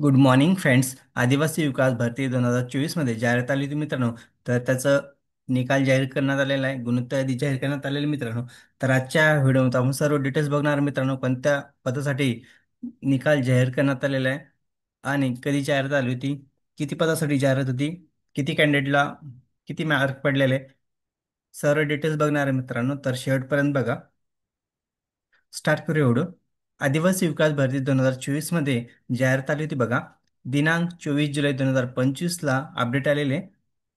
Good morning friends. आदिवासी विकास भरती 2024 मध्ये जाहिरात आली होती मित्रांनो. तर त्याचं निकाल जाहीर करण्यात आलेला आहे, गुणोत्तर यादी जाहीर करण्यात आलेली मित्रांनो. तर आजच्या व्हिडिओमध्ये आपण सर्व डिटेल्स बघणार आहे मित्रांनो. कोणत्या पदासाठी निकाल जाहीर करण्यात आलेला आहे आणि कधी जाहिरात आली होती, किती पदासाठी जाहिरात होती, किती कॅन्डिडेटला किती मार्क पडलेले, सर्व डिटेल्स बघणार आहे मित्रांनो. तर शेवटपर्यंत बघा. स्टार्ट करूया व्हिडिओ. आदिवासी विकास भरती 2024 मध्ये जाहिरात आली होती बघा. दिनांक 24 जुलै 2025 अपडेट आलेले.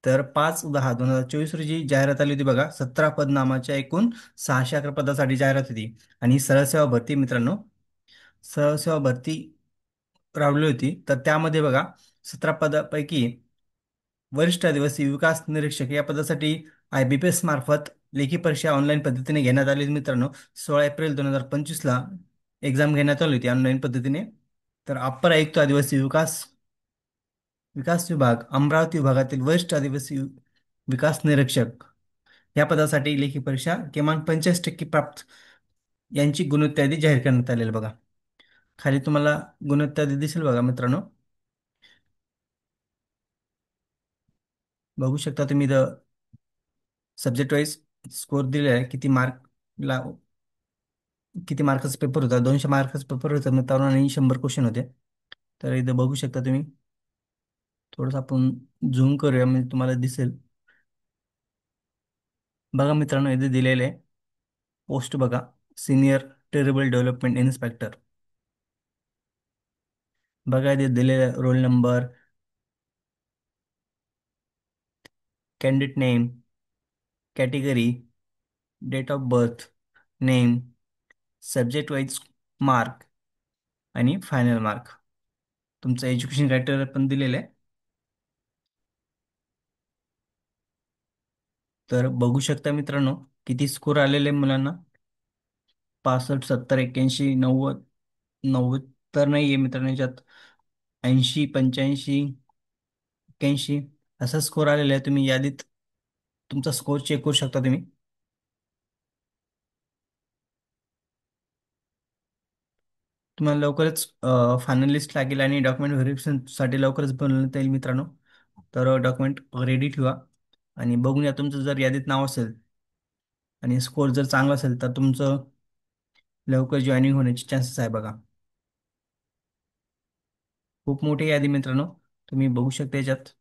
तर 5/10/2024 रोजी जाहिरात आली होती बघा. 17 पद नामाच्या एकूण 611 पदासाठी जाहिरात होती. आणि ही सरळ भरती मित्रांनो. सरळ भरती राबवली होती. तर त्यामध्ये बघा, 17 पदापैकी वरिष्ठ आदिवासी विकास निरीक्षक या पदासाठी IBPS मार्फत लेखी परीक्षा ऑनलाईन पद्धतीने घेण्यात आली होती मित्रांनो. 16 एप्रिल 2025 एक्झाम घेण्यात आली होती ऑनलाईन पद्धतीने. तर अप्पर आयुक्त आदिवासी विकास विकास विभाग अमरावती विभागातील वरिष्ठ आदिवासी विकास निरीक्षक या पदासाठी लेखी परीक्षा किमान 85% प्राप्त यांची गुणोत्तर यादी जाहीर करण्यात आलेली बघा. खाली तुम्हाला गुणोत्तर यादी दिसेल बघा मित्रांनो. बघू शकता तुम्ही इथं सब्जेक्ट वाईज स्कोर दिलेला आहे. किती मार्काचा पेपर होता. 200 मार्काचा पेपर होता मित्रांनो आणि 100 क्वेश्चन होते. तर इथं बघू शकता तुम्ही. थोडंसं आपण झूम करूया म्हणजे तुम्हाला दिसेल. बघा मित्रांनो, इथे दिलेले आहे पोस्ट बघा. Senior terrible development inspector. बघा इथे दिलेले roll number, candidate name, category, date of birth, name, subject wise mark आणि फायनल मार्क. तुमचं एज्युकेशन क्रायटेरिया पण दिलेलं आहे. तर बघू शकता मित्रांनो किती स्कोर आलेले आहे मुलांना. 65, 70, 81, 90. 90 तर नाही आहे मित्रांनो याच्यात. 80, 85, 81 असा स्कोर आलेला आहे. तुम्ही यादीत तुमचा स्कोर चेक करू शकता तुम्ही. तुम्हाला लवकरच फायनल लिस्ट लागेल आणि डॉक्युमेंट व्हेरिफिकेशनसाठी लवकरच बनवण्यात येईल मित्रांनो. तर डॉक्युमेंट रेडी ठेवा आणि बघून या. तुमचं जर यादीत नाव असेल आणि स्कोर जर चांगला असेल तर तुमचं लवकर जॉईनिंग होण्याचे चान्सेस आहे बघा. खूप मोठी यादी मित्रांनो, तुम्ही बघू शकता याच्यात.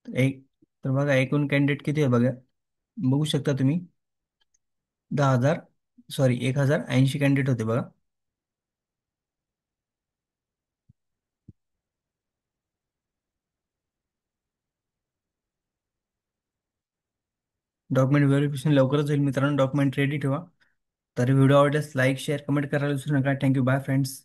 एक तर बघा एकूण कॅन्डिडेट किती आहे बघा. बघू शकता तुम्ही. 10,000 सॉरी 1,080 कॅन्डिडेट होते बघा. डॉक्युमेंट व्हेरिफिकेशन लवकरच होईल मित्रांनो. डॉक्युमेंट रेडी ठेवा. तर व्हिडिओ आवडल्यास लाईक शेअर कमेंट करायला विसरू नका. थँक्यू. Bye friends.